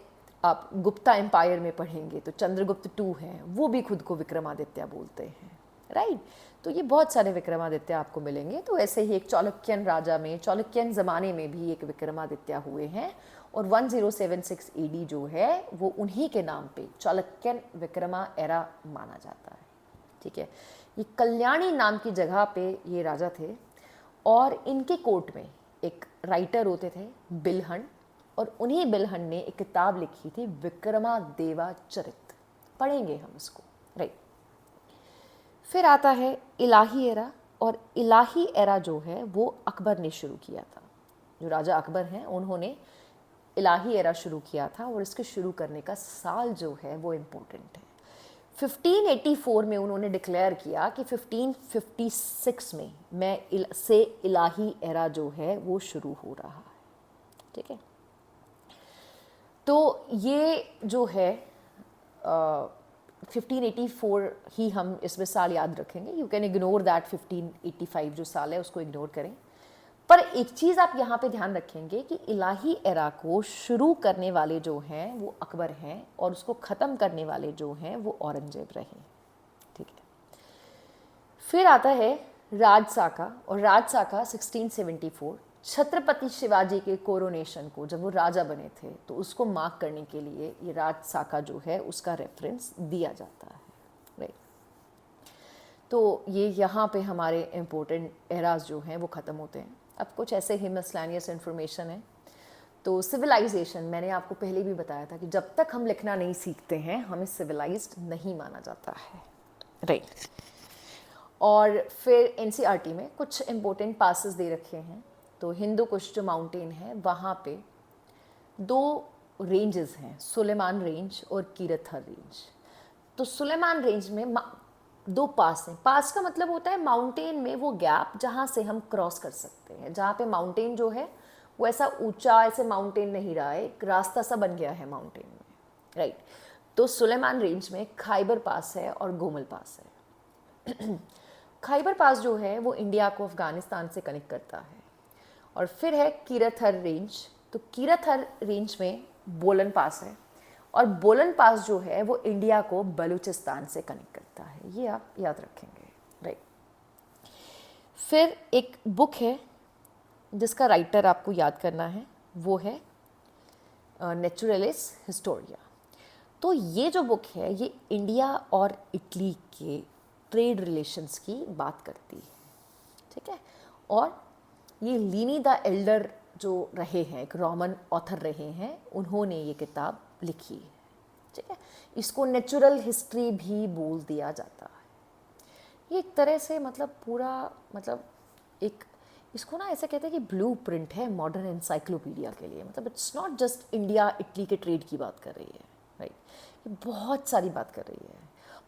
[SPEAKER 1] आप गुप्ता एम्पायर में पढ़ेंगे तो चंद्रगुप्त 2 हैं, वो भी खुद को विक्रमादित्य बोलते हैं, राइट। तो ये बहुत सारे विक्रमादित्य आपको मिलेंगे। तो ऐसे ही एक चाणक्यन राजा में, चाणक्यन ज़माने में भी एक विक्रमादित्य हुए हैं, और 1076 एडी जो है वो उन्हीं के नाम पे चालुक्यन विक्रमा एरा माना जाता है। ठीक है, ये कल्याणी नाम की जगह पे ये राजा थे और इनके कोर्ट में एक राइटर होते थे बिलहन, और उन्हीं बिलहन ने एक किताब लिखी थी विक्रमादेवा चरित, पढ़ेंगे हम इसको, राइट। फिर आता है इलाही एरा, और इलाही एरा जो है वो अकबर ने शुरू किया था। जो राजा अकबर हैं उन्होंने इलाही एरा शुरू किया था, और इसके शुरू करने का साल जो है वो इम्पोर्टेंट है। 1584 में उन्होंने डिक्लेयर किया कि 1556 में से इलाही एरा जो है वो शुरू हो रहा है। ठीक है, तो ये जो है 1584 ही हम इसमें साल याद रखेंगे। यू कैन इग्नोर दैट 1585 जो साल है उसको इग्नोर करें। पर एक चीज़ आप यहाँ पे ध्यान रखेंगे कि इलाही एरा को शुरू करने वाले जो हैं वो अकबर हैं, और उसको ख़त्म करने वाले जो हैं वो औरंगजेब रहे। ठीक है, फिर आता है राजसाका, और राजसाका 1674 छत्रपति शिवाजी के कोरोनेशन को, जब वो राजा बने थे तो उसको मार्क करने के लिए ये राजसाका जो है उसका रेफरेंस दिया जाता है, राइट। तो ये यहाँ पे हमारे इम्पोर्टेंट एराज जो हैं वो ख़त्म होते हैं। अब कुछ ऐसे ही मिसलेनियस इन्फॉर्मेशन है। तो सिविलाइजेशन, मैंने आपको पहले भी बताया था कि जब तक हम लिखना नहीं सीखते हैं हमें सिविलाइज्ड नहीं माना जाता है, राइट। और फिर एनसीईआरटी में कुछ इम्पोर्टेंट पासेस दे रखे हैं। तो हिंदू कुश जो माउंटेन है वहाँ पे 2 रेंजेस हैं, सुलेमान रेंज और कीरथर रेंज। तो सुलेमान रेंज में 2 पास हैं। पास का मतलब होता है माउंटेन में वो गैप जहाँ से हम क्रॉस कर सकते हैं, जहाँ पे माउंटेन जो है वो ऐसा ऊंचा ऐसे माउंटेन नहीं रहा है, एक रास्ता सा बन गया है माउंटेन में, राइट। तो सुलेमान रेंज में खैबर पास है और गोमल पास है। खैबर पास जो है वो इंडिया को अफगानिस्तान से कनेक्ट करता है। और फिर है कीरथर रेंज, तो कीरथर रेंज में बोलन पास है, और बोलन पास जो है वो इंडिया को बलूचिस्तान से कनेक्ट करता है। ये आप याद रखेंगे, राइट। फिर एक बुक है जिसका राइटर आपको याद करना है, वो है नेचुरलिस हिस्टोरिया। तो ये जो बुक है ये इंडिया और इटली के ट्रेड रिलेशंस की बात करती है, ठीक है। और ये लीनी द एल्डर जो रहे हैं, एक रोमन ऑथर रहे हैं, उन्होंने ये किताब लिखी है, ठीक है। इसको नेचुरल हिस्ट्री भी बोल दिया जाता है। ये एक तरह से मतलब पूरा मतलब एक इसको ना ऐसे कहते हैं कि ब्लू प्रिंट है मॉडर्न एनसाइक्लोपीडिया के लिए। मतलब it's not just India Italy के ट्रेड की बात कर रही है, राइट। ये बहुत सारी बात कर रही है।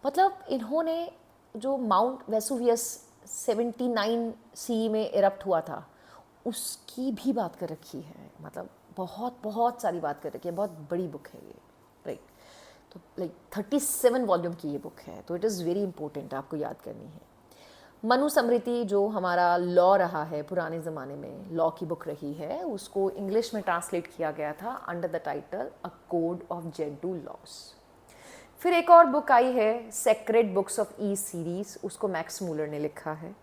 [SPEAKER 1] मतलब इन्होंने जो माउंट वेसुवियस 79 सी में इरप्ट हुआ था उसकी भी बात कर रखी है। मतलब बहुत बहुत सारी बात कर रखी है। बहुत बड़ी बुक है ये, राइट। तो लाइक 37 वॉल्यूम की ये बुक है, तो इट इज़ वेरी इंपॉर्टेंट, आपको याद करनी है। मनुस्मृति जो हमारा लॉ रहा है पुराने ज़माने में, लॉ की बुक रही है, उसको इंग्लिश में ट्रांसलेट किया गया था under the title a code of Gentoo loss. फिर एक और बुक आई है sacred books of east series, उसको मैक्स मूलर ने लिखा है।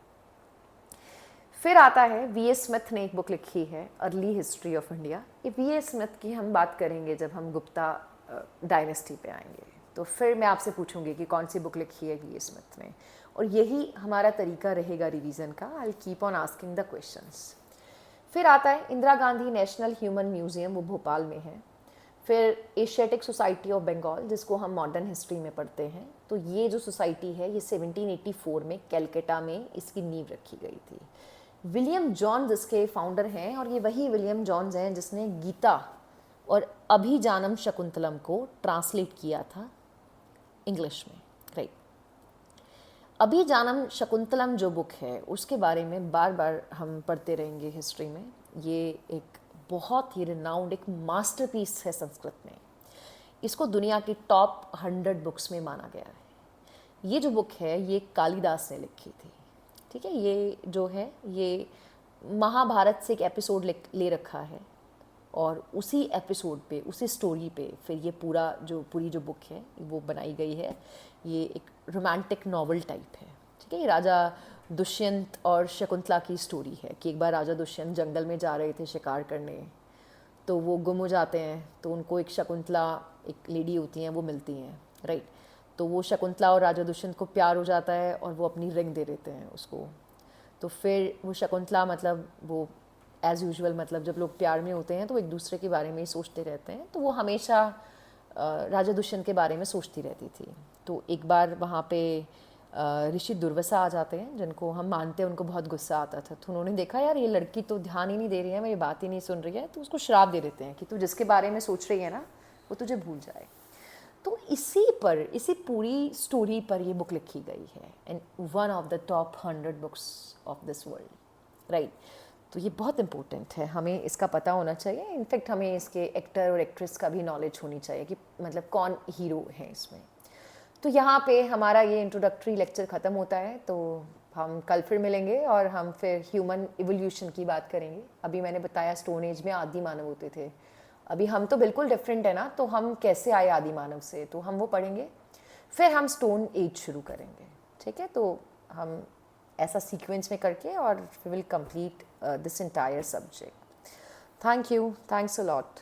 [SPEAKER 1] फिर आता है वी.एस. स्मिथ ने एक बुक लिखी है अर्ली हिस्ट्री ऑफ इंडिया। ये वी.एस. स्मिथ की हम बात करेंगे जब हम गुप्ता डायनेस्टी पे आएंगे, तो फिर मैं आपसे पूछूंगी कि कौन सी बुक लिखी है वी.एस. स्मिथ ने, और यही हमारा तरीका रहेगा रिवीजन का। I keep on asking the questions. फिर आता है Indira Gandhi national human museum, वो भोपाल में है। फिर एशियाटिक सोसाइटी ऑफ बंगाल, जिसको हम मॉडर्न हिस्ट्री में पढ़ते हैं, तो ये जो सोसाइटी है ये 1784 में कैलकाटा में इसकी नींव रखी गई थी। विलियम जॉन्स इसके फाउंडर हैं, और ये वही विलियम जॉन्स हैं जिसने गीता और अभिजानम शकुंतलम को ट्रांसलेट किया था इंग्लिश में, राइट। अभिजानम शकुंतलम जो बुक है उसके बारे में बार बार हम पढ़ते रहेंगे हिस्ट्री में। ये एक बहुत ही रिनाउंड एक मास्टरपीस है संस्कृत में। इसको दुनिया की टॉप 100 बुक्स में माना गया है। ये जो बुक है ये कालिदास ने लिखी थी, ठीक है। ये जो है ये महाभारत से एक एपिसोड ले रखा है, और उसी एपिसोड पे उसी स्टोरी पे फिर ये पूरी जो बुक है वो बनाई गई है। ये एक रोमांटिक नॉवल टाइप है, ठीक है। ये राजा दुष्यंत और शकुंतला की स्टोरी है कि एक बार राजा दुष्यंत जंगल में जा रहे थे शिकार करने, तो वो गुम हो जाते हैं, तो उनको एक शकुंतला, एक लेडी होती हैं, वो मिलती हैं, राइट। तो वो शकुंतला और राजा दुष्यंत को प्यार हो जाता है और वो अपनी रिंग दे देते हैं उसको। तो फिर वो शकुंतला मतलब वो एज़ यूजुअल मतलब जब लोग प्यार में होते हैं तो एक दूसरे के बारे में ही सोचते रहते हैं, तो वो हमेशा राजा दुष्यंत के बारे में सोचती रहती थी। तो एक बार वहाँ पे ऋषि दुर्वासा आ जाते हैं, जिनको हम मानते हैं उनको बहुत गुस्सा आता था। तो उन्होंने देखा यार ये लड़की तो ध्यान ही नहीं दे रही है, मेरी बात ही नहीं सुन रही है, तो उसको श्राप दे देते हैं कि तू जिसके बारे में सोच रही है ना वो तुझे भूल जाए। तो इसी पूरी स्टोरी पर ये बुक लिखी गई है, and one of the top 100 books of this world, right. तो ये बहुत इंपॉर्टेंट है, हमें इसका पता होना चाहिए। इनफैक्ट हमें इसके एक्टर और एक्ट्रेस का भी नॉलेज होनी चाहिए कि मतलब कौन हीरो है इसमें। तो यहाँ पे हमारा ये इंट्रोडक्टरी लेक्चर ख़त्म होता है, तो हम कल फिर मिलेंगे और हम फिर ह्यूमन इवोल्यूशन की बात करेंगे। अभी मैंने बताया स्टोन एज में आदि मानव होते थे, अभी हम तो बिल्कुल डिफरेंट है ना, तो हम कैसे आए आदि मानव से, तो हम वो पढ़ेंगे। फिर हम स्टोन एज शुरू करेंगे, ठीक है। तो हम ऐसा सीक्वेंस में करके और we will complete this entire subject. Thank you, thanks a lot.